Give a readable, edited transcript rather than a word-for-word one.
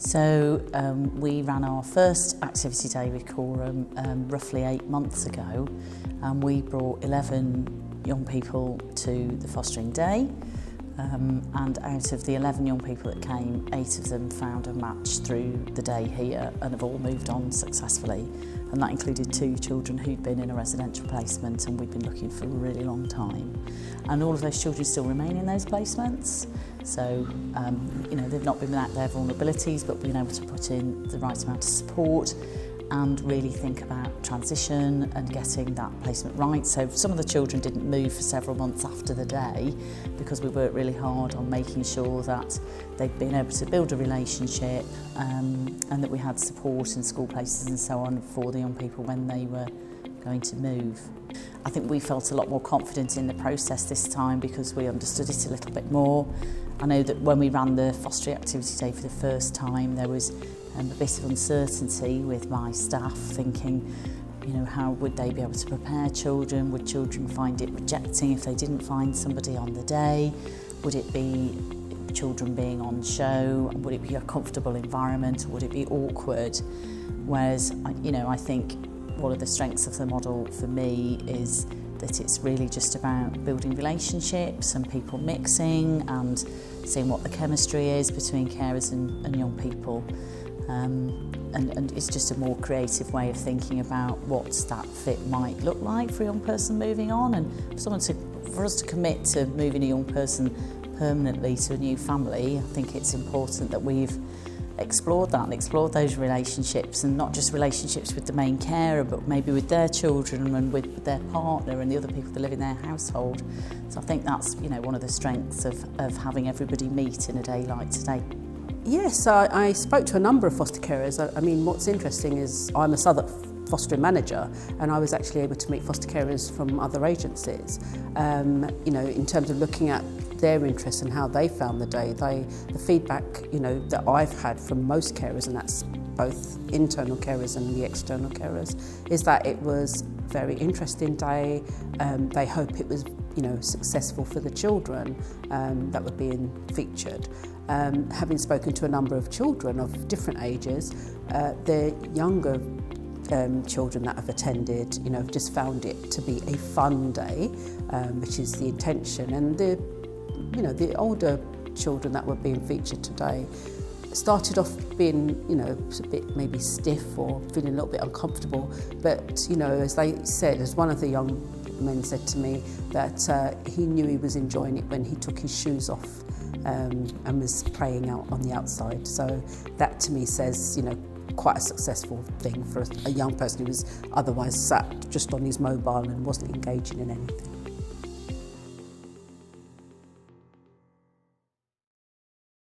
So we ran our first activity day with Quorum roughly 8 months ago, and we brought 11 young people to the fostering day. And out of the 11 young people that came, 8 of them found a match through the day here and have all moved on successfully. And that included 2 children who'd been in a residential placement and we'd been looking for a really long time. And all of those children still remain in those placements. So, they've not been without their vulnerabilities, but being able to put in the right amount of support and really think about transition and getting that placement right. So some of the children didn't move for several months after the day because we worked really hard on making sure that they'd been able to build a relationship and that we had support in school places and so on for the young people when they were going to move. I think we felt a lot more confident in the process this time because we understood it a little bit more. I know that when we ran the fostering activity day for the first time, there was a bit of uncertainty with my staff thinking, how would they be able to prepare children? Would children find it rejecting if they didn't find somebody on the day? Would it be children being on show? Would it be a comfortable environment? Or would it be awkward? Whereas, I think one of the strengths of the model for me is that it's really just about building relationships and people mixing and seeing what the chemistry is between carers and young people. And it's just a more creative way of thinking about what that fit might look like for a young person moving on, and for us to commit to moving a young person permanently to a new family. I think it's important that we've explored that and explored those relationships, and not just relationships with the main carer, but maybe with their children and with their partner and the other people that live in their household. So I think that's one of the strengths of having everybody meet in a day like today. Yes, I spoke to a number of foster carers. I mean, what's interesting is I'm a Southwark fostering manager, and I was actually able to meet foster carers from other agencies. In terms of looking at their interests and how they found the day, the feedback that I've had from most carers, and that's both internal carers and the external carers, is that it was a very interesting day. They hope it was successful for the children that were being featured. Having spoken to a number of children of different ages, the younger children that have attended, have just found it to be a fun day, which is the intention. And the older children that were being featured today started off being, a bit maybe stiff or feeling a little bit uncomfortable. But, as they said, as one of the young men said to me, that he knew he was enjoying it when he took his shoes off and was playing out on the outside. So that to me says, quite a successful thing for a young person who was otherwise sat just on his mobile and wasn't engaging in anything.